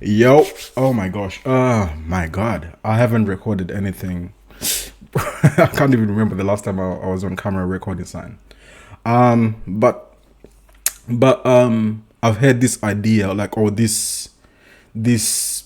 Yo, oh my gosh. My God. I haven't recorded anything. I can't even remember the last time I was on camera recording something. Um, but I've had this idea, like, or this this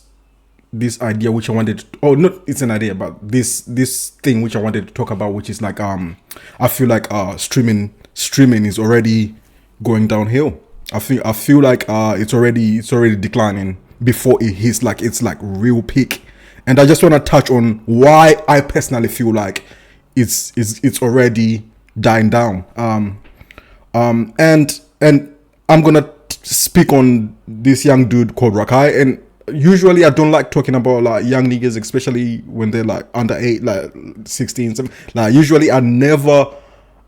idea which I wanted to, oh, not it's an idea, but this thing which I wanted to talk about, which is like I feel like streaming is already going downhill. I feel like it's already declining before it hits like it's like real peak. And I just want to touch on why I personally feel like it's already dying down. And I'm gonna speak on this young dude called Rakai. And usually I don't like talking about like young niggas, especially when they're like under 8, like 16, 17. Like usually I never,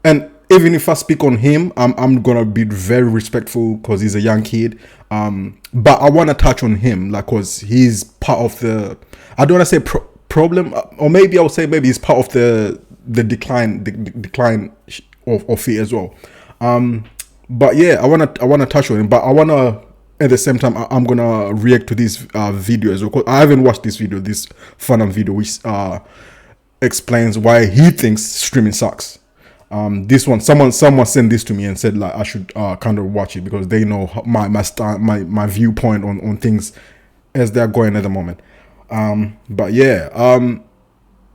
and even if I speak on him, I'm gonna be very respectful because he's a young kid. But I want to touch on him, like, cause he's part of the, I don't want to say problem, or maybe I would say maybe he's part of the decline of it as well. But yeah, I wanna touch on him, but I wanna at the same time I'm gonna react to this video as well. 'Cause I haven't watched this video, this Funam video, which explains why he thinks streaming sucks. This one, someone sent this to me and said like I should kind of watch it because they know my viewpoint on things as they're going at the moment. But yeah,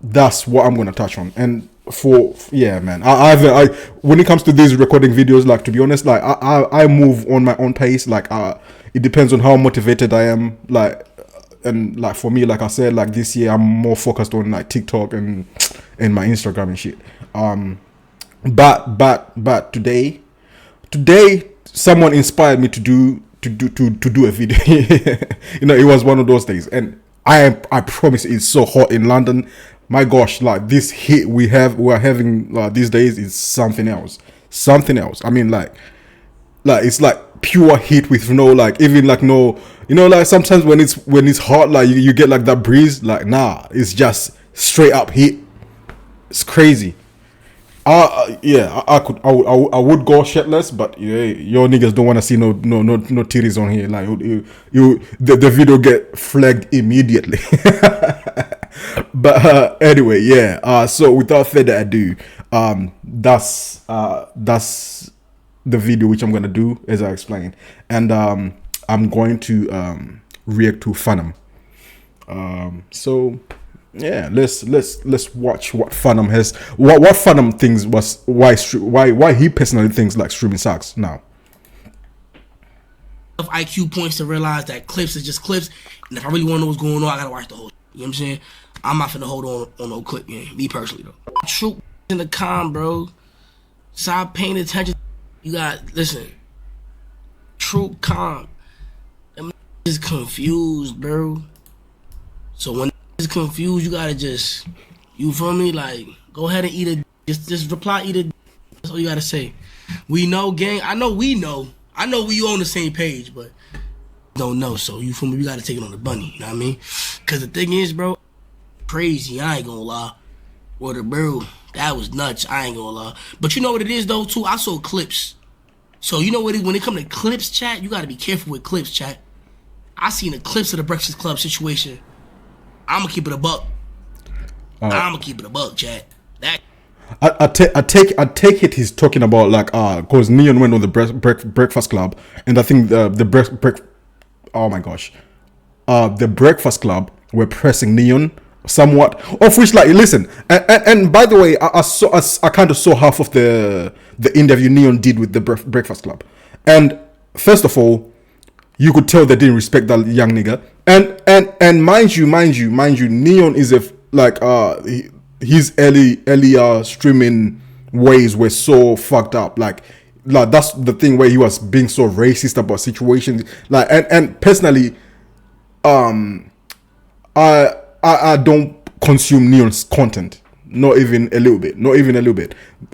that's what I'm gonna touch on. And for yeah, man, I when it comes to these recording videos, like, to be honest, like I move on my own pace. Like it depends on how motivated I am. Like, and like for me, like I said, like this year I'm more focused on like TikTok and my Instagram and shit. But today someone inspired me to do a video. It was one of those days, and I promise it's so hot in London. My gosh, like this heat we're having these days is something else. Something else. I mean, like it's like pure heat with no, like, even like no, like sometimes when it's hot, like you get like that breeze. Like, nah, it's just straight up heat. It's crazy. Yeah, I would go shirtless, but yeah, your niggas don't want to see no titties on here. Like the video get flagged immediately. But anyway, yeah. So without further ado, that's the video which I'm gonna do as I explained, and I'm going to react to Funam. So yeah, let's watch what Funam has, what Funam thinks was why he personally thinks like streaming sucks now. Enough IQ points to realize that clips is just clips, and if I really want to know what's going on, I gotta watch the whole. You know what I'm saying? I'm not finna hold on no clip game. Me personally though. True in the con, bro. Stop paying attention. You got listen. True calm. Them is confused, bro. So when is confused, you gotta just, you feel me? Like, go ahead and eat a, just reply, eat a. That's all you gotta say. We know, gang. I know we know. I know we on the same page, but don't know. So you feel me? We gotta take it on the bunny. You know what I mean? Cause the thing is, bro, crazy. I ain't gonna lie. What a bro, that was nuts. I ain't gonna lie. But you know what it is though too. I saw clips. So you know what? When it come to clips, chat, you gotta be careful with clips, chat. I seen the clips of the Breakfast Club situation. I'ma keep it a buck. I'ma keep it a buck, chat. That I take it he's talking about like cause Neon went on the Breakfast Club, and I think oh my gosh, the Breakfast Club were pressing Neon somewhat, of which, like, listen, and by the way, I kind of saw half of the interview Neon did with the Breakfast Club, and first of all, you could tell they didn't respect that young nigga. And mind you, Neon is his earlier streaming ways were so fucked up. Like that's the thing where he was being so racist about situations. Like, and personally, I don't consume Neon's content. Not even a little bit.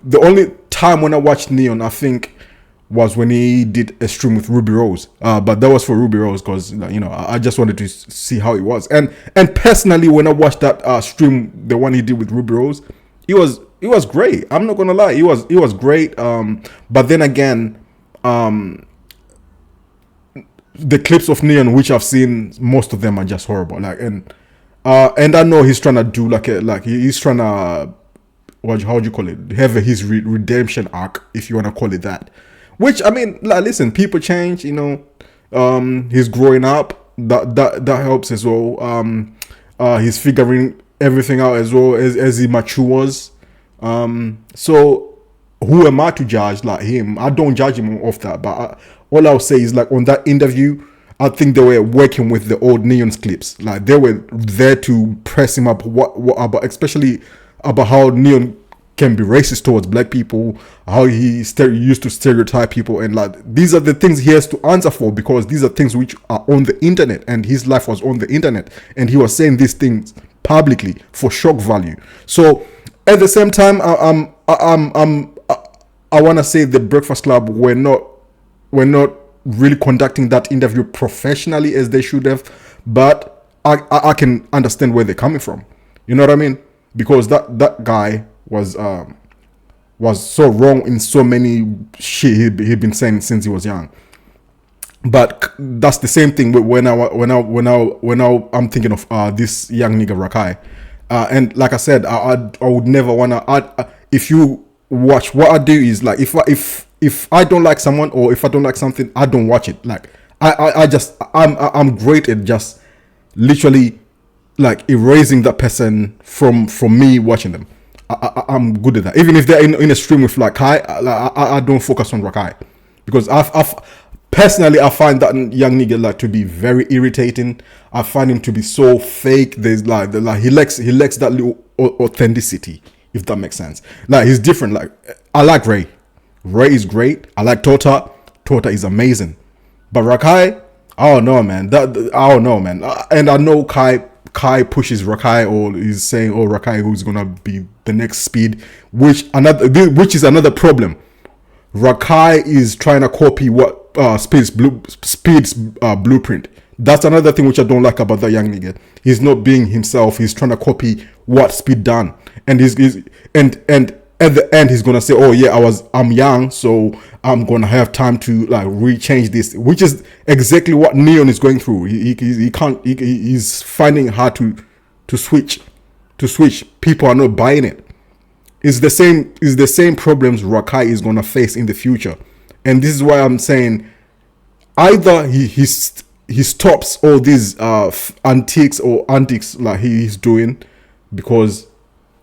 The only time when I watched Neon, I think, was when he did a stream with Ruby Rose, but that was for Ruby Rose because I just wanted to see how it was. And personally, when I watched that stream, the one he did with Ruby Rose, it was great. I'm not gonna lie, it was great. But then again, the clips of Neon which I've seen, most of them are just horrible. Like, and I know he's trying to do he's trying to, how do you call it? Have his redemption arc, if you want to call it that. Which, I mean, like, listen, people change. You know, he's growing up. That helps as well. He's figuring everything out as well as he matures. So who am I to judge like him? I don't judge him off that, but all I'll say is, like, on that interview, I think they were working with the old Neon's clips. Like, they were there to press him up what about, especially about how Neon can be racist towards black people, how he used to stereotype people, and like, these are the things he has to answer for, because these are things which are on the internet, and his life was on the internet, and he was saying these things publicly for shock value. So at the same time, I want to say the Breakfast Club were not really conducting that interview professionally as they should have, but I can understand where they're coming from. You know what I mean? Because that guy was so wrong in so many shit he'd been saying since he was young. But that's the same thing when I'm thinking of this young nigga Rakai, and like I said, I would never wanna. If you watch, what I do is, like, if I don't like someone, or if I don't like something, I don't watch it. Like, I'm great at just literally, like, erasing that person from me watching them. I'm good at that. Even if they're in a stream with like Kai, I don't focus on Rakai, because I've personally, I find that young nigga like to be very irritating. I find him to be so fake. There's like he lacks that little authenticity, if that makes sense. Like, he's different. Like, I like Ray. Ray is great. I like Tota. Tota is amazing. But Rakai, I don't know, man. I don't know, man. And I know Kai pushes Rakai, or is saying, "Oh, Rakai, who's gonna be the next Speed," which is another problem. Rakai is trying to copy what Speed's blueprint. That's another thing which I don't like about that young nigga. He's not being himself. He's trying to copy what Speed done, and and at the end he's gonna say, "Oh yeah, I'm young, so I'm gonna have time to like rechange this," which is exactly what Neon is going through. He's finding it hard to switch. People are not buying it. It's the same problems Rakai is gonna face in the future, and this is why I'm saying either he stops all these antics like he's doing, because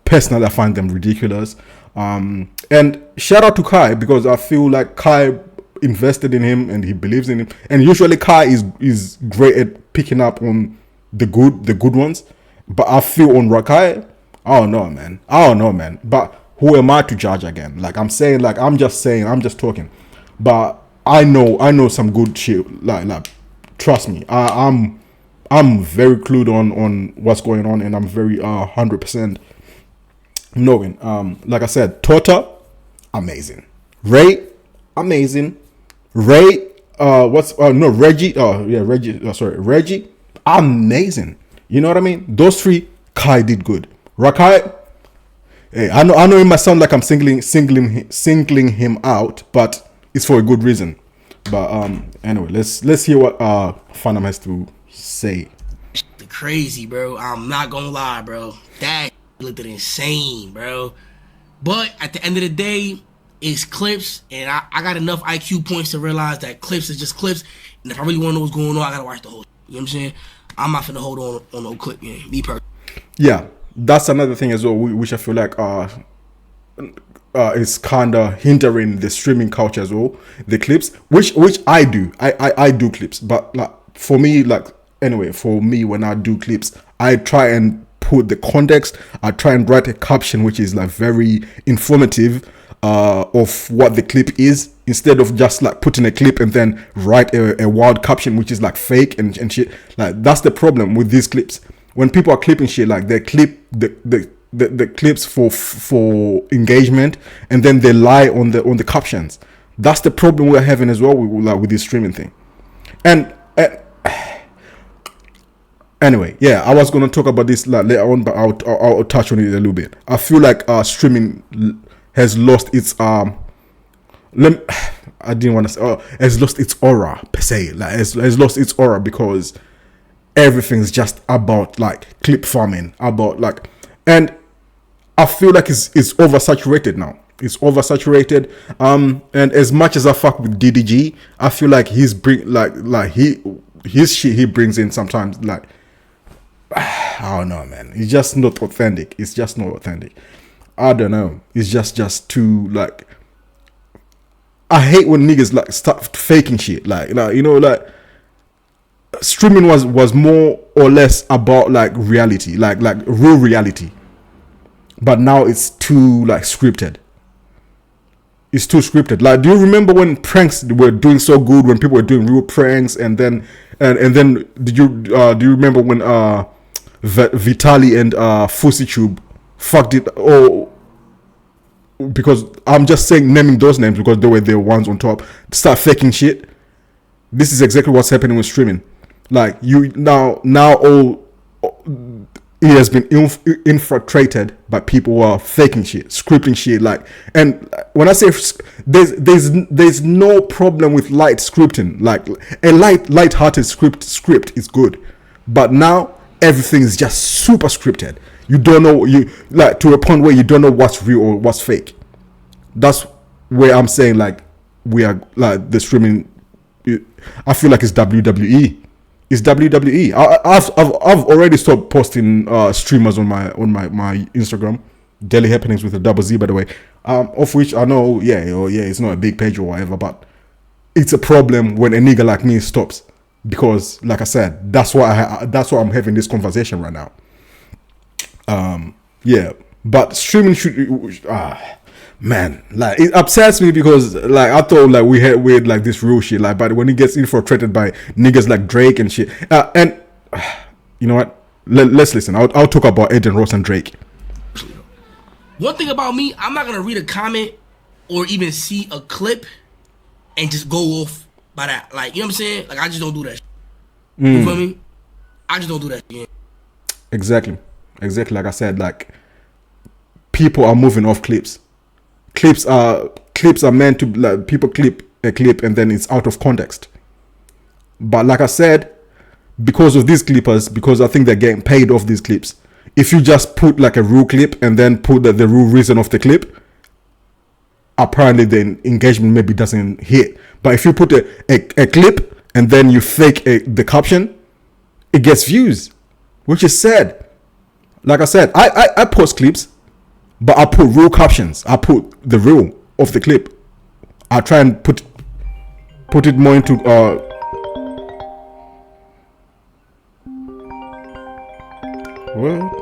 personally I find them ridiculous. And shout out to Kai, because I feel like Kai invested in him and he believes in him, and usually Kai is great at picking up on the good ones. But I feel on Rakai, I don't know, man. But who am I to judge again? Like, I'm just talking. But I know some good shit. Like trust me, I'm very clued on what's going on, and I'm very 100% knowing. Like I said, Tota, amazing. Ray, amazing. Ray, Reggie. Oh yeah, Reggie. Sorry, Reggie, amazing. You know what I mean? Those three, Kai did good. Rakai, hey, I know it might sound like I'm singling him out, but it's for a good reason. But anyway, let's hear what Phantom has to say. Crazy, bro. I'm not gonna lie, bro. That looked insane, bro. But at the end of the day, it's clips, and I got enough IQ points to realize that clips is just clips. And if I really want to know what's going on, I gotta watch the whole. You know what I'm saying? I'm not finna hold on no clip game. Me personally. Yeah, that's another thing as well, which I feel like is kind of hindering the streaming culture as well. The clips, which I do, I do clips, but like for me, when I do clips, I try and put the context. I try and write a caption which is like very informative of what the clip is, instead of just like putting a clip and then write a wild caption which is like fake and shit. Like, that's the problem with these clips. When people are clipping shit, like they clip the clips for engagement, and then they lie on the captions. That's the problem we're having as well with this streaming thing. And anyway, yeah, I was gonna talk about this like later on, but I'll touch on it a little bit. I feel like streaming has lost its I didn't want to say, oh, has lost its aura per se. Like has lost its aura because everything's just about like clip farming, about like, and I feel like it's oversaturated now. It's oversaturated. And as much as I fuck with DDG, I feel like his shit he brings in sometimes, like, I don't know, man. It's just not authentic. It's just not authentic. I don't know. It's just too like. I hate when niggas like start faking shit. Like you know, like streaming was more or less about like reality, like real reality. But now it's too like scripted. It's too scripted. Like, do you remember when pranks were doing so good, when people were doing real pranks, and then do you remember when Vitali and FusiTube fucked it? Oh, because I'm just naming those names because they were the ones on top. Start faking shit. This is exactly what's happening with streaming. Like you now all it has been infiltrated by people who are faking shit, scripting shit. Like, and when I say there's no problem with light scripting. Like a light-hearted script is good, but now everything is just super scripted. You don't know, you like, to a point where you don't know what's real or what's fake. That's where I'm saying like we are like the streaming. I feel like it's WWE. It's WWE. I've already stopped posting streamers on my Instagram. Daily Happenings with a double Z, by the way. Of which I know, it's not a big page or whatever, but it's a problem when a nigga like me stops, because, like I said, that's why I'm having this conversation right now. But streaming should. Man, like, it upsets me because like I thought like we had like this real shit, like, but when it gets infiltrated by niggas like Drake and shit, and you know what? Let's listen. I'll talk about Aiden Ross and Drake. One thing about me, I'm not gonna read a comment or even see a clip and just go off by that. Like, you know what I'm saying? Like, I just don't do that. You feel me? I just don't do that. Yeah. Exactly. Like I said, like, people are moving off clips. Clips are meant to, like, people clip a clip and then it's out of context. But like I said, because of these clippers, because I think they're getting paid off these clips, if you just put like a real clip and then put the real reason of the clip, apparently the engagement maybe doesn't hit. But if you put a clip and then you fake the caption, it gets views, which is sad. Like I said, I post clips, but I put real captions. I put the real of the clip. I try and put it more into well.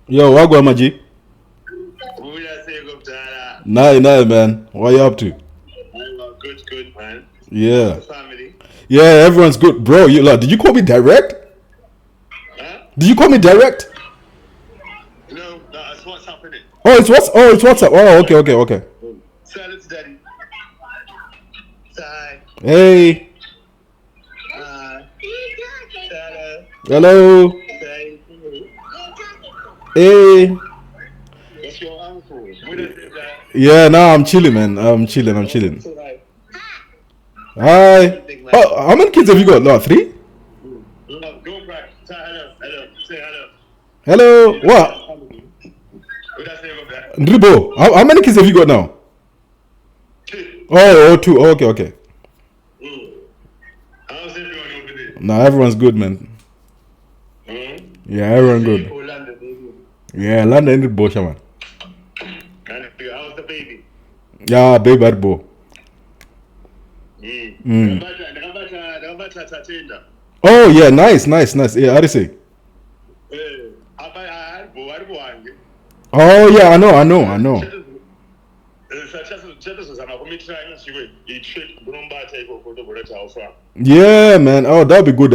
Yo, what go, Maji? Nah, man. What you up to? Good, man. Yeah. Family. Yeah, everyone's good, bro. You like? Did you call me direct? Huh? Did you call me direct? No, that's what's happening. It's WhatsApp. Oh, okay. Silence, daddy. Hi. Hey. Hello. Hey. What's your uncle? What is it, Yeah, nah, I'm chilling, man. I'm chilling. Hi. Oh, how many kids have you got? No, 3? No, go back. Say hello. Say hello. Hello. What? What does name of that? Dribo, how many kids have you got now? 2. Oh, 2. Oh, okay. How's everyone over there? Nah, everyone's good, man. Yeah, everyone good. London, baby. Yeah, London is Bosha, man. How's the baby? Yeah, baby, Arbo. Oh, yeah, nice. Yeah, how do you say? Oh, yeah, I know. Yeah, man. Oh, that'll be good.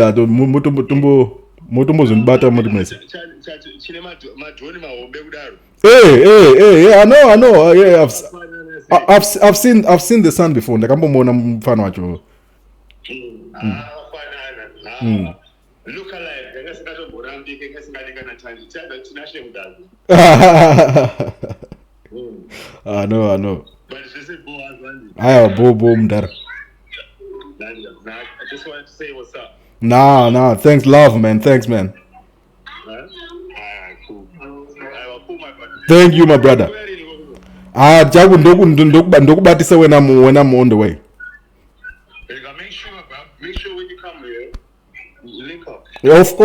Motombo's in butter Motomese. Chine madroni mahombe kudaro. Hey, yeah, I know. Yeah, I've seen the sun before. Like I'm mona mfano wacho. Fanana. Look alive. Ngasikato borambi ngasikanika na time. Chada tinashe mudazi. I know. But it's just Boaz one. Aya bo mdara. I just wanted to say what's up. Nah. Thanks, man. Cool. Cool, my brother. Thank you, my brother. Jagu ndokubatisa when I'm on the way. Make sure when you come here, you link up. Of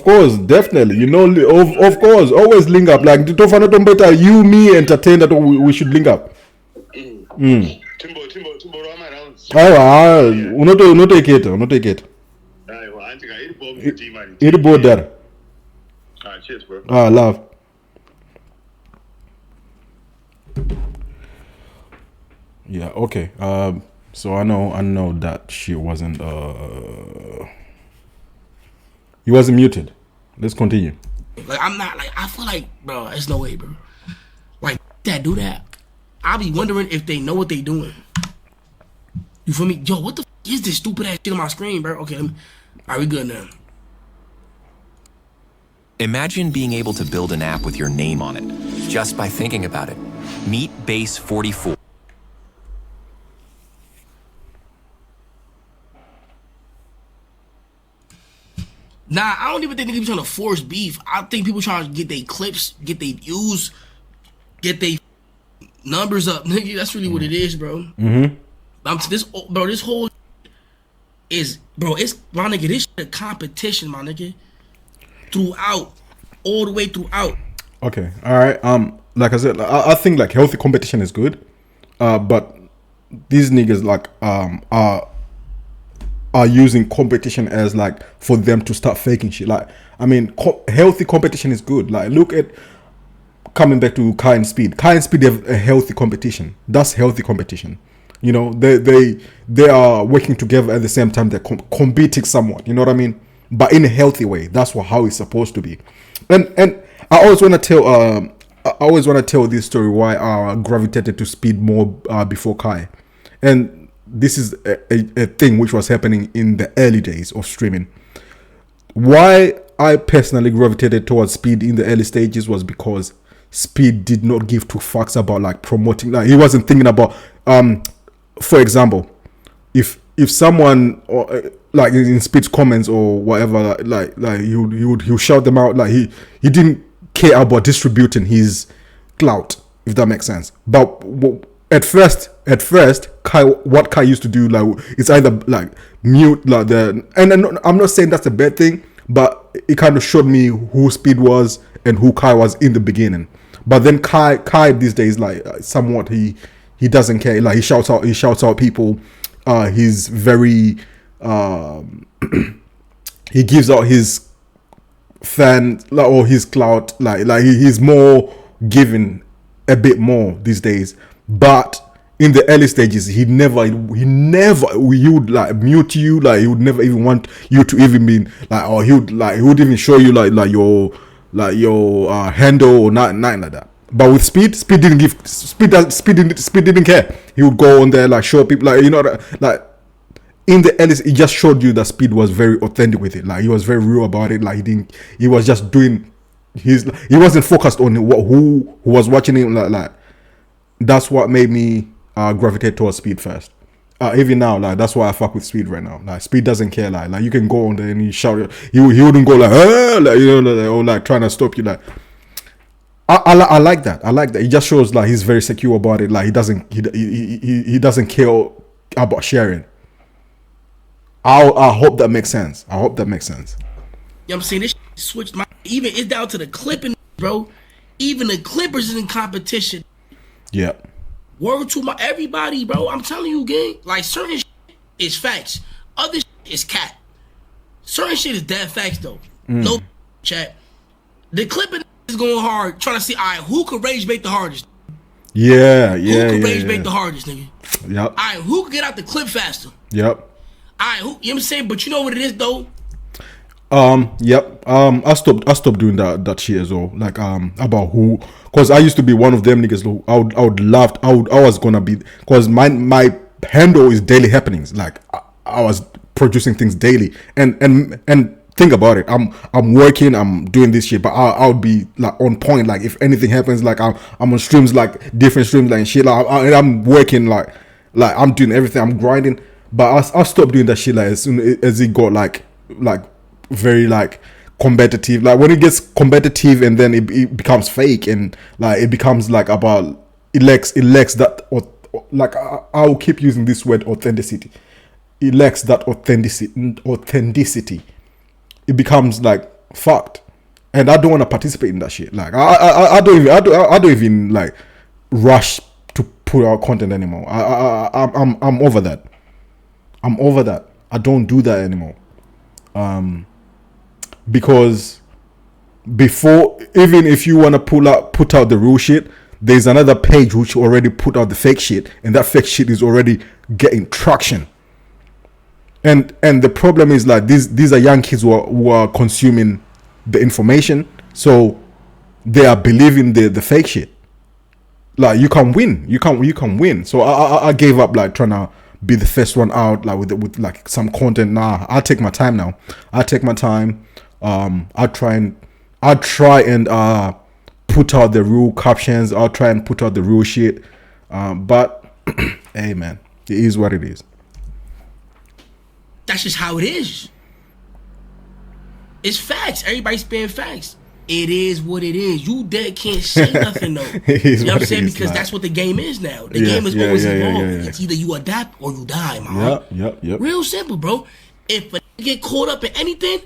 course, definitely. You know, of course, always link up. Like better you, me, entertain that we should link up. Timbo Rama around. Uno take it. It both there. Cheers, bro. Love. Yeah, okay. So I know that she wasn't he wasn't muted. Let's continue. Like I'm not like I feel like, bro, there's no way, bro. Like that do that. I'll be wondering if they know what they doing. You feel me? Yo, what the is this stupid ass shit on my screen, bro? Okay, alright, we good now. Imagine being able to build an app with your name on it, just by thinking about it. Meet Base 44. Nah, I don't even think niggas trying to force beef. I think people trying to get their clips, get their views, get their numbers up, nigga. That's really what it is, bro. This whole is, bro, it's, my nigga, this shit a competition, my nigga. Throughout, all the way throughout. Okay, all right. Like I said, I think like healthy competition is good, but these niggas like are using competition as like for them to start faking shit. Like I mean, healthy competition is good. Like look at coming back to Kai and Speed. Kai and Speed have a healthy competition. That's healthy competition. You know, they are working together at the same time. They're competing somewhat. You know what I mean? But in a healthy way. That's how it's supposed to be. And I always want to tell this story why I gravitated to Speed more before Kai. And this is a thing which was happening in the early days of streaming. Why I personally gravitated towards Speed in the early stages was because Speed did not give two fucks about like promoting. Like he wasn't thinking about for example, if someone or like in Speed's comments or whatever, like he would shout them out. Like he didn't care about distributing his clout, if that makes sense. But at first, what Kai used to do, like it's either like mute like I'm not saying that's a bad thing, but it kind of showed me who Speed was and who Kai was in the beginning. But then Kai these days, like somewhat he doesn't care. Like he shouts out people. He's very he gives out his fan like, or his clout, like he's more giving a bit more these days. But in the early stages, he would like mute you, like he would never even want you to even be like, or he would even show you like your handle or nothing like that. But with Speed didn't care. He would go on there like show people, like you know, like in the early, it just showed you that Speed was very authentic with it. Like he was very real about it. Like he was just doing he wasn't focused on who was watching him. Like that's what made me gravitate towards Speed first. Even now, like that's why I fuck with Speed right now. Like Speed doesn't care. Like you can go on there and he shout. He wouldn't go like you know, or like trying to stop you. Like I like that. It just shows like he's very secure about it. Like he doesn't care about sharing. I hope that makes sense. You know what I'm saying? This switched my even it's down to the clipping, bro. Even the Clippers is in competition. Yeah. Word to my everybody, bro. I'm telling you, gang. Like certain shit is facts. Other shit is cat. Certain shit is dead facts though. No chat. The clipping is going hard, trying to see, all right, who can rage bait the hardest? Yeah. Who can rage bait the hardest, nigga? Yep. All right, who can get out the clip faster? Yep. All right, you know what I'm saying? But you know what it is, though? Yep. I stopped doing that shit as well. Like about who, because I used to be one of them niggas who I was gonna be, because my handle is daily happenings. Like I was producing things daily, and think about it. I'm working. I'm doing this shit, but I'll be like on point. Like if anything happens, like I'm on streams, like different streams, like shit. Like I'm working, like I'm doing everything. I'm grinding, but I stopped doing that shit like as soon as it got like very like competitive. Like when it gets competitive and then it becomes fake, and like it becomes like about it lacks that, or like I'll keep using this word, authenticity. It lacks that authenticity. It becomes like fucked, and I don't want to participate in that shit. Like I don't even like rush to put out content anymore. I'm over that. I'm over that. I don't do that anymore. Because before, even if you want to put out the real shit, there's another page which already put out the fake shit, and that fake shit is already getting traction. And the problem is like these are young kids who are consuming the information, so they are believing the fake shit. Like you can win. So I gave up like trying to be the first one out, like with like some content. Nah, I take my time now. I take my time. I try and put out the real captions. I'll try and put out the real shit. But hey man, it is what it is. That's just how it is. It's facts. Everybody's spitting facts. It is what it is. You dead can't say nothing though. You know what I'm saying? Because that's what the game is now. The game is always evolving. It's either you adapt or you die, man. Yep. Real simple, bro. If a get caught up in anything,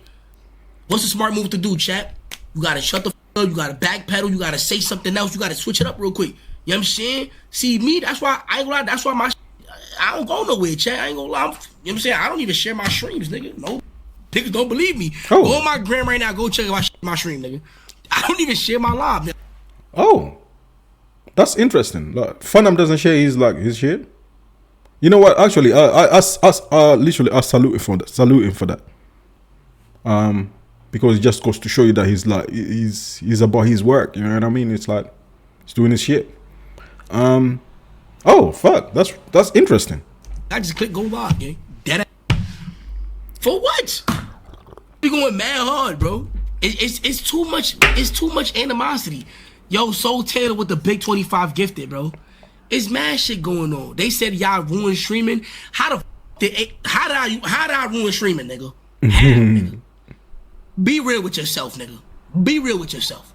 what's the smart move to do, chat? You gotta shut the up. You gotta backpedal. You gotta say something else. You gotta switch it up real quick. You know what I'm saying? See me, that's why I ain't gonna lie. That's why I don't go nowhere, chat. I ain't gonna lie. You know what I'm saying? I don't even share my streams, nigga. No. Niggas don't believe me. Oh. Go on my gram right now. Go check my stream, nigga. I don't even share my live, nigga. Oh. That's interesting. Like, Funam doesn't share his shit. You know what? Actually, I salute him for that. Because it just goes to show you that he's about his work. You know what I mean? It's like he's doing his shit. Oh fuck, that's interesting. I just click go live, gang. Dead ass. For what? We going mad hard, bro. It's too much. It's too much animosity. Yo, Soul Taylor with the big 25 gifted, bro. It's mad shit going on. They said y'all ruined streaming. How did I ruin streaming, nigga? Nigga? Be real with yourself, nigga. Be real with yourself.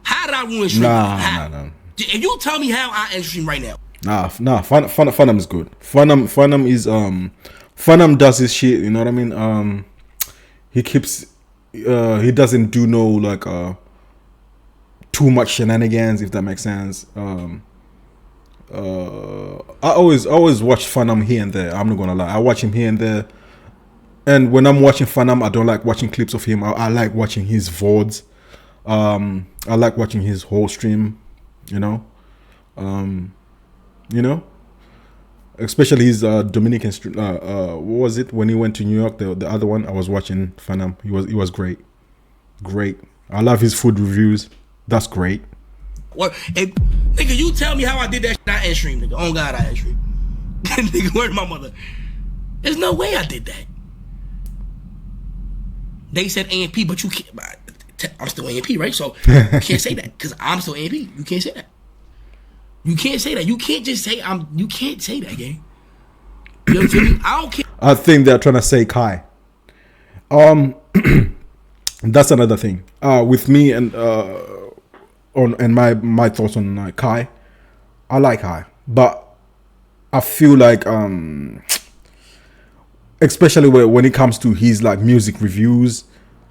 How did I ruin streaming? Nah. If you tell me how I end stream right now. Nah. Funam is good. Funam is Funam does his shit. You know what I mean? He keeps he doesn't do no like too much shenanigans, if that makes sense. I always watch Funam here and there. I'm not gonna lie, I watch him here and there. And when I'm watching Funam, I don't like watching clips of him. I like watching his VODs. I like watching his whole stream. You know. Especially his Dominican stream. What was it when he went to New York? The other one I was watching Funam. He was great. I love his food reviews. That's great. What? Hey, nigga, you tell me how I did that shit. I end stream, nigga. Oh God, I end stream. Nigga, where's my mother? There's no way I did that. They said AMP, but you can't. I'm still AMP, right? So you can't say that because I'm still AMP. You can't say that. You can't say that. You can't just say you can't say that, gang. You know what I mean? I don't care. I think they're trying to say Kai. That's another thing. With me and my thoughts on Kai. I like Kai, but I feel like especially when it comes to his like music reviews,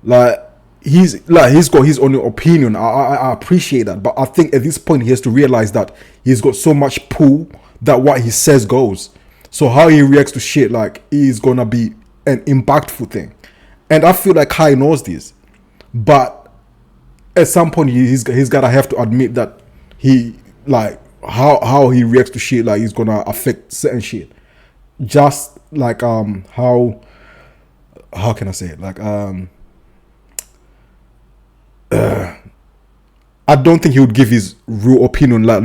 like he's got his own opinion. I appreciate that, but I think at this point he has to realize that he's got so much pull that what he says goes. So how he reacts to shit like is gonna be an impactful thing, and I feel like Kai knows this, but at some point he's gotta have to admit that he like how he reacts to shit like is gonna affect certain shit. Just like how can I say it, like I don't think he would give his real opinion. Like,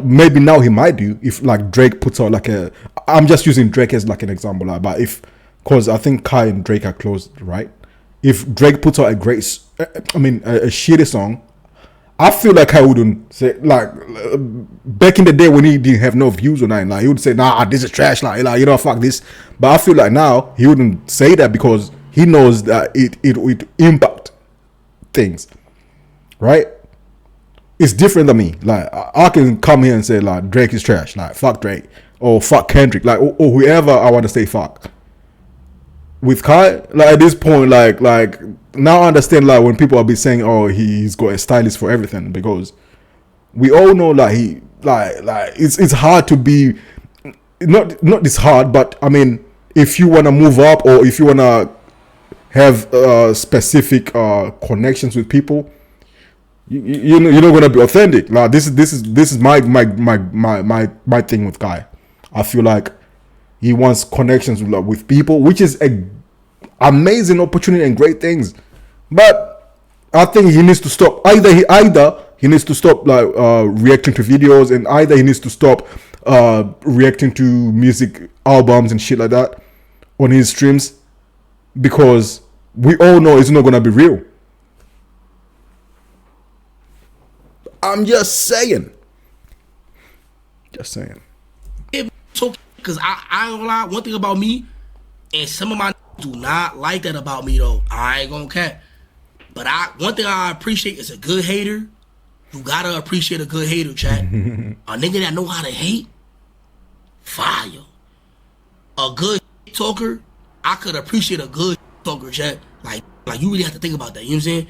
maybe now he might do if like Drake puts out like a. I'm just using Drake as like an example, like, but if, because I think Kai and Drake are close, right? If Drake puts out a shitty song, I feel like I wouldn't say like back in the day when he didn't have no views on that, like he would say, "Nah, this is trash," like you know, fuck this. But I feel like now he wouldn't say that because he knows that it would impact things, right? It's different than me. Like I can come here and say like Drake is trash, like fuck Drake or fuck Kendrick, like or whoever I want to say fuck. With Kai, like at this point, like now I understand like when people are be saying, oh, he's got a stylist for everything, because we all know like he like it's hard to be not this hard, but I mean if you want to move up or if you want to have specific connections with people, you're not gonna be authentic. Like this is my thing with Kai. I feel like he wants connections with people, which is a amazing opportunity and great things. But I think he needs to stop. Either he needs to stop like reacting to videos, and either he needs to stop reacting to music albums and shit like that on his streams, because we all know it's not gonna be real. I'm just saying. Just saying. So, because I ain't gonna lie, one thing about me, and some of my do not like that about me though. I ain't gonna cap. But one thing I appreciate is a good hater. You gotta appreciate a good hater, chat. A nigga that know how to hate, fire. A good talker, I could appreciate a good talker, chat. Like you really have to think about that. You know what I'm saying?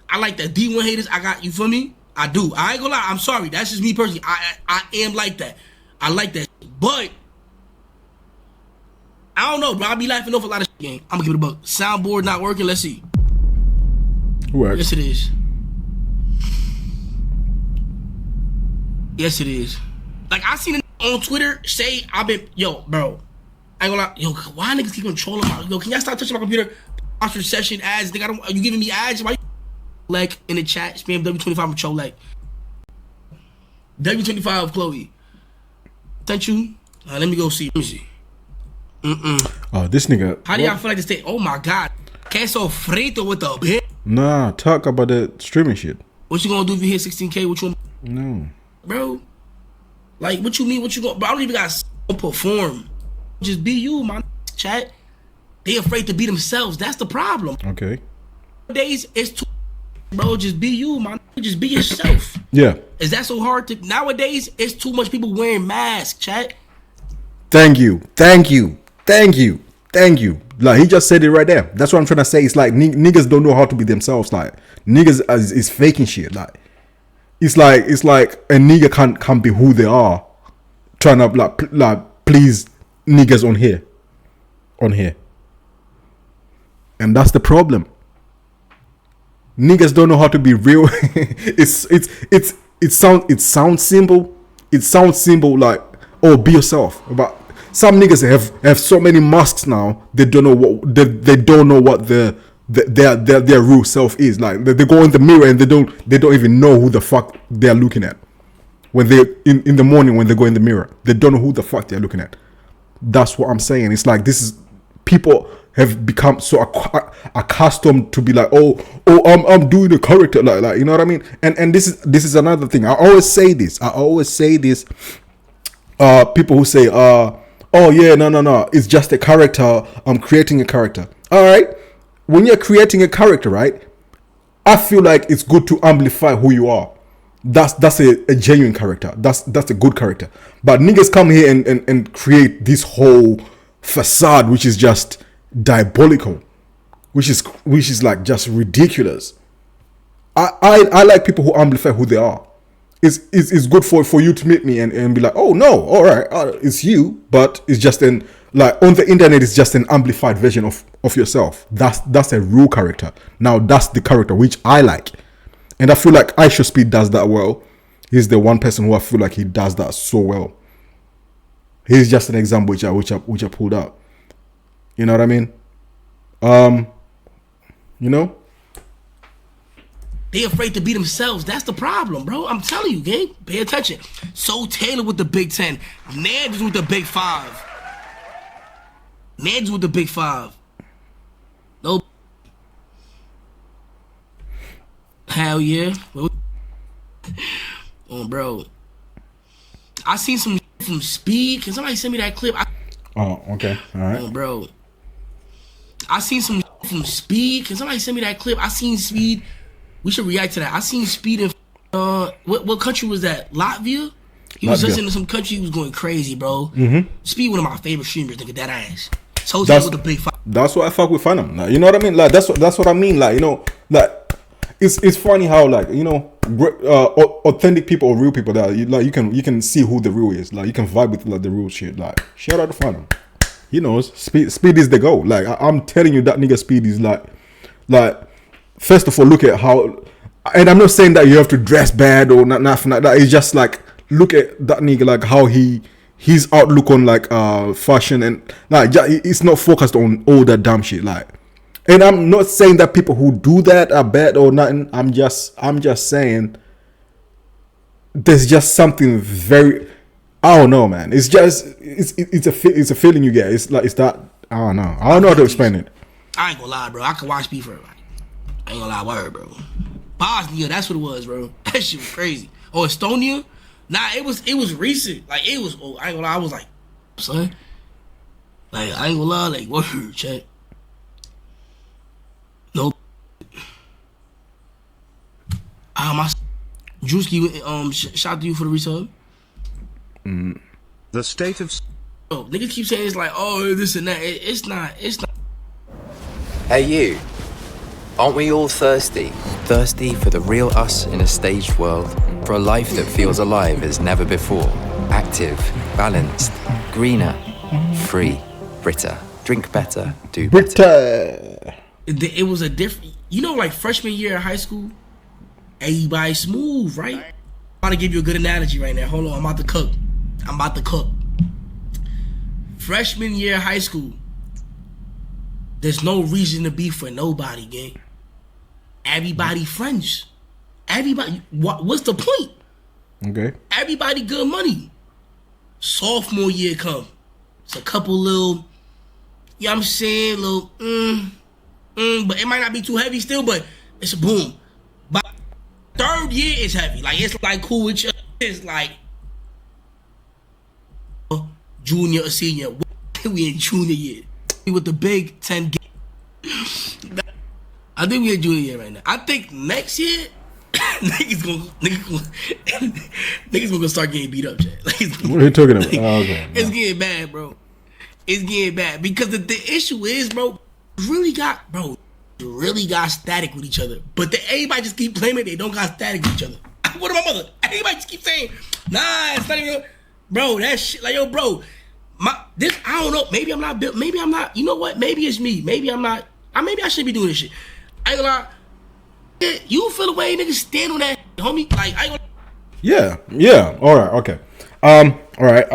I like the D1 haters. I got you for me. I do. I ain't gonna lie. I'm sorry. That's just me personally. I am like that. I like that. But I don't know, bro. I be laughing off a lot of shit, game. I'm gonna give it a buck. Soundboard not working. Let's see. Works. Yes, it is. Yes, it is. Like I seen it on Twitter say bro. I ain't gonna lie. Yo, why niggas keep controlling my? Yo, can y'all stop touching my computer? After session ads, nigga. Are you giving me ads? Why? Like in the chat, spam W25 with Cho like W25 of Chloe. Thank you. Let me go see. Let me see. Oh, this nigga. How do y'all feel like this day? Oh my god. Queso frito with the bit. Nah, talk about the streaming shit. What you gonna do if you hit 16K? What you? No, bro. Like what you mean? What you gonna? Bro, I don't even got to perform. Just be you, my chat. They afraid to be themselves. That's the problem. Okay. Nowadays it's too. Bro, just be you, man. Just be yourself. Yeah. Is that so hard to? Nowadays, it's too much people wearing masks, chat. Thank you. Like he just said it right there. That's what I'm trying to say. It's like niggas don't know how to be themselves. Like niggas is faking shit. Like it's like a nigga can't be who they are, trying to like please niggas on here, and that's the problem. Niggas don't know how to be real. It sounds simple. It sounds simple like, oh, be yourself. But some niggas have so many masks now. They don't know what their real self is. Like they go in the mirror and they don't even know who the fuck they're looking at. When they in the morning when they go in the mirror, they don't know who the fuck they're looking at. That's what I'm saying. It's like this is people have become so accustomed to be like, I'm doing a character, like you know what I mean. And this is another thing. I always say this. People who say, oh yeah, no, it's just a character. I'm creating a character. All right. When you're creating a character, right? I feel like it's good to amplify who you are. That's a genuine character. That's a good character. But niggas come here and create this whole facade, which is just diabolical, which is like just ridiculous. I like people who amplify who they are. It's good for you to meet me and be like, oh no, all right, it's you, but it's just on the internet, it's just an amplified version of yourself. That's a real character. Now that's the character which I like, and I feel like Aisha Speed does that well. He's the one person who I feel like he does that so well. He's just an example which I pulled out. You know what I mean? You know? They afraid to be themselves. That's the problem, bro. I'm telling you, gang. Pay attention. So Taylor with the Big 10. Nance with the Big 5. Nance with the Big 5. No. Hell yeah. Oh, bro. I seen some from Speed. Can somebody send me that clip? Oh, okay. All right. Oh, bro. I seen some from Speed. Can somebody send me that clip? I seen Speed. We should react to that. I seen Speed in what country was that? Latvia? He was listening to some country. He was going crazy, bro. Speed, one of my favorite streamers, nigga. That ass. So that's with the Big 5. That's why I fuck with Phantom. Like, you know what I mean? Like that's what I mean. Like, you know, like it's funny how, like, you know, authentic people or real people that you can see who the real is. Like, you can vibe with like the real shit. Like, shout out to Phantom. He knows Speed is the go. Like, I'm telling you, that nigga Speed is like first of all, look at how, and I'm not saying that you have to dress bad or nothing like that. It's just like, look at that nigga, like how his outlook on like fashion, and like it's not focused on all that dumb shit. Like, and I'm not saying that people who do that are bad or nothing. I'm just saying there's just something very, I don't know, man. It's just it's a feeling you get. It's like, it's that, I don't know how to explain it. I ain't gonna lie, bro. I could watch Speed for everybody. I ain't gonna lie, word, bro. Bosnia, that's what it was, bro. That shit was crazy. Oh, Estonia? Nah, it was recent. Like, it was, oh, I ain't gonna lie, I was like, son. Like, I ain't gonna lie, like, word, check. No. My Drewski, shout out to you for the resub. The state of... Oh, niggas keep saying it's like, oh, this and that. It's not. Hey, you. Aren't we all thirsty? Thirsty for the real us in a staged world, for a life that feels alive as never before. Active, balanced, greener, free, Britta. Drink better, do better. Britta. It was a different, you know, like freshman year of high school, everybody smooth, right? I'm about to give you a good analogy right now. Hold on, I'm about to cook. Freshman year of high school, there's no reason to be for nobody, gang. Everybody friends. Everybody, what's the point? Okay. Everybody good money. Sophomore year come. It's a couple little, you know what I'm saying, little, but it might not be too heavy still, but it's a boom. But third year is heavy. Like, it's like cool with you. It's like junior or senior. We in junior year. With the Big 10 I think we in junior year right now. I think next year niggas gonna start getting beat up, Chad. Like, what are you talking about? Okay. It's getting bad, bro. It's getting bad because the issue is, bro, really got static with each other. But everybody just keep claiming they don't got static with each other. What about my mother? Everybody just keep saying, nah, it's not even, bro, that shit, like, yo, bro, I don't know, maybe I'm not built, maybe I'm not, you know what, maybe it's me, maybe I'm not, maybe I should be doing this shit. I ain't gonna lie, you feel the way niggas stand on that, homie, like, I ain't gonna. Yeah, alright, okay. Alright,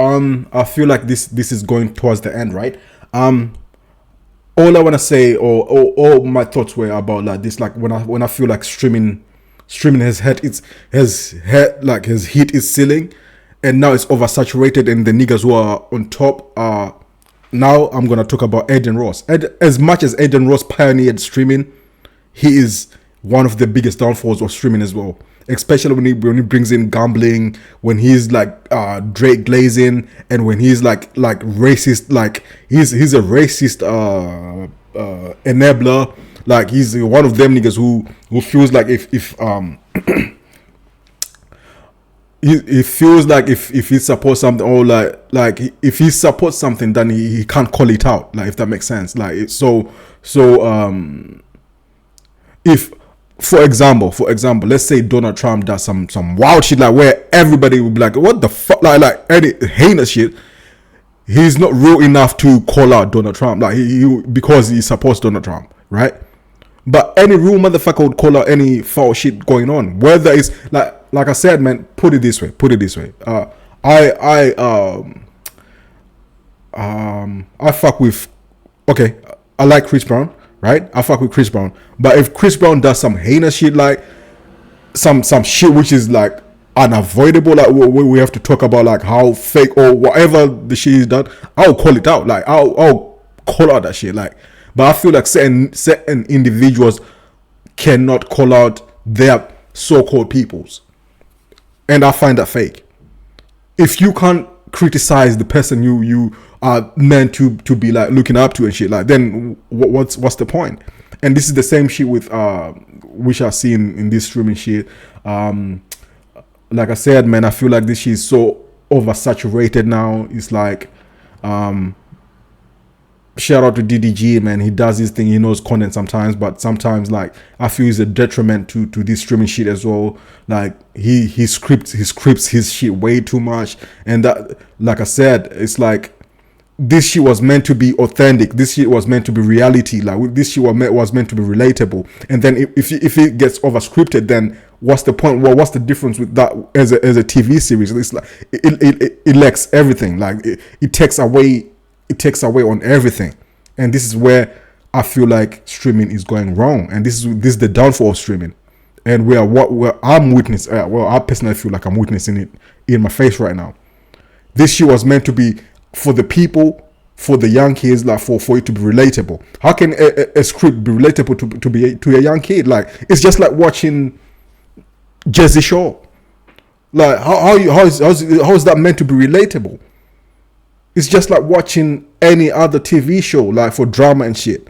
I feel like this is going towards the end, right? All I wanna say, or all my thoughts were about like this, like when I feel like streaming has hit its ceiling, and now it's oversaturated, and the niggas who are on top are, now I'm gonna talk about Aiden Ross. As much as Aiden Ross pioneered streaming, he is one of the biggest downfalls of streaming as well. Especially when he brings in gambling, when he's like Drake glazing, and when he's like racist, like he's a racist enabler. Like, he's one of them niggas who feels like if he feels like if he supports something, or like if he supports something, then he can't call it out, like, if that makes sense. Like, if for example, let's say Donald Trump does some wild shit, like where everybody would be like, what the fuck, like any heinous shit, he's not real enough to call out Donald Trump, like he because he supports Donald Trump, right? But any real motherfucker would call out any foul shit going on, whether it's like I said, man. Put it this way. I fuck with. Okay, I like Chris Brown, right? I fuck with Chris Brown, but if Chris Brown does some heinous shit, like some shit which is like unavoidable, like we have to talk about like how fake or whatever the shit is done, I'll call it out. Like I'll call out that shit. Like, but I feel like certain individuals cannot call out their so-called peoples, and I find that fake. If you can't criticize the person you are meant to be like looking up to and shit, like, then what's the point? And this is the same shit with which I see in this streaming shit. Like I said, man, I feel like this shit is so oversaturated now. It's like, shout out to DDG, man. He does his thing. He knows content sometimes, but sometimes, like, I feel it's a detriment to this streaming shit as well. Like, he scripts his shit way too much, and that, like I said, it's like, this shit was meant to be authentic. This shit was meant to be reality. Like, this shit was meant to be relatable. And then if it gets over scripted, then what's the point? Well, what's the difference with that as a TV series? It's like it lacks everything. Like, it takes away on everything. And this is where I feel like streaming is going wrong. And this is the downfall of streaming. And I'm witnessing. Well, I personally feel like I'm witnessing it in my face right now. This shit was meant to be for the people, for the young kids, like for it to be relatable. How can a script be relatable to a young kid? Like, it's just like watching Jersey Shore. Like, how is that meant to be relatable? It's just like watching any other TV show, like for drama and shit.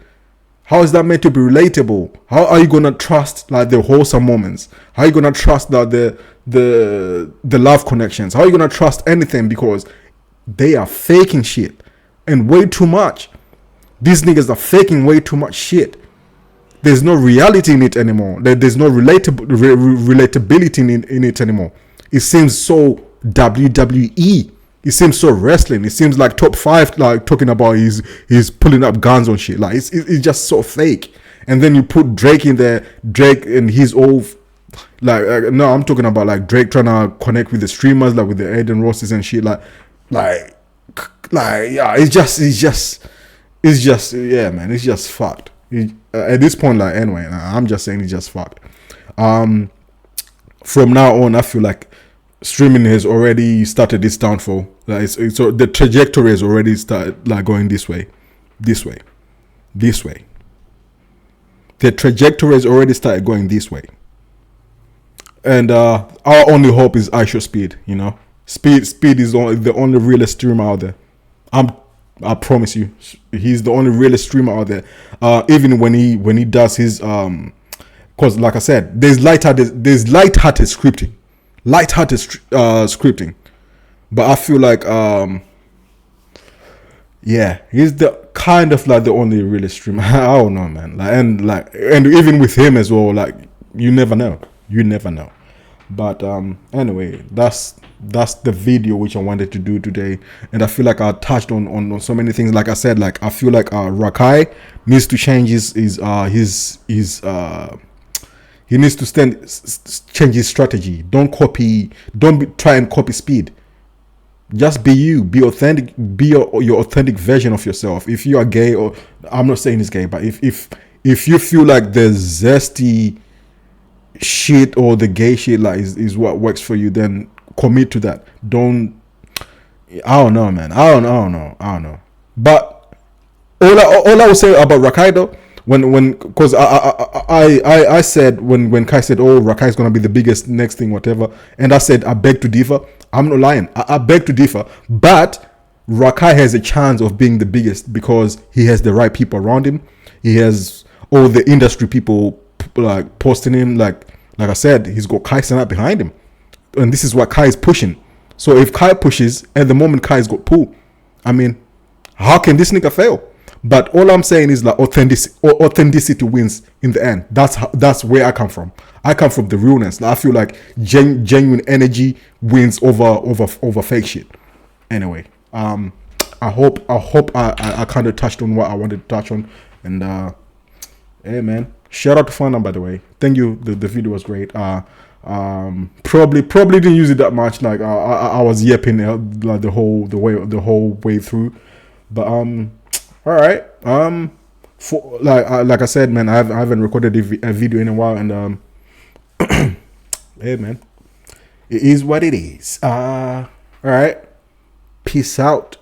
How is that meant to be relatable? How are you gonna trust like the wholesome moments? How are you gonna trust that the love connections? How are you gonna trust anything? Because they are faking shit, and way too much. These niggas are faking way too much shit. There's no reality in it anymore. There's no relatability in it anymore. It seems so WWE. It seems so wrestling. It seems like top 5, like talking about he's pulling up guns on shit. Like, it's just so fake. And then you put Drake in there. Drake and his old, like, no, I'm talking about like Drake trying to connect with the streamers, like with the Aiden Rosses and shit. Like, yeah, it's just, yeah, man, it's just fucked. At this point, like, anyway, I'm just saying it's just fucked. From now on, I feel like streaming has already started its downfall. Like, so the trajectory has already started, like, going this way. The trajectory has already started going this way. And our only hope is ISO Speed, you know. Speed is the only realest streamer out there. I promise you, he's the only realest streamer out there. Even when he does his because like I said, there's lighthearted scripting, but I feel like yeah, he's the kind of like the only realest streamer. I don't know, man. And even with him as well, like, you never know. But anyway, that's the video which I wanted to do today, and I feel like I touched on so many things. Like I said, like, I feel like Rakai needs to change he needs to change his strategy. Don't try and copy Speed. Just be you, be authentic, be your authentic version of yourself. If you are gay, or I'm not saying he's gay, but if you feel like the zesty shit or the gay shit like is what works for you, then commit to that. I don't know, man. I don't know. But all I will say about Rakai though, because I said when Kai said, oh, Rakai is gonna be the biggest next thing, whatever, and I said I beg to differ. I'm not lying. I beg to differ, but Rakai has a chance of being the biggest because he has the right people around him. He has all the industry people like posting him. Like I said, he's got Kai Cenat behind him, and this is what Kai is pushing. So if Kai pushes, at the moment Kai's got pull, I mean, how can this nigga fail? But all I'm saying is like authenticity wins in the end. That's where I come from. I come from the realness. I feel like genuine energy wins over fake shit. Anyway, I hope I kind of touched on what I wanted to touch on. And hey, man, shout out to Fana, by the way. Thank you. The video was great. Probably didn't use it that much. Like I was yapping like the whole way through. But all right. For like I said, man, I haven't recorded a video in a while, and hey man, it is what it is. All right, peace out.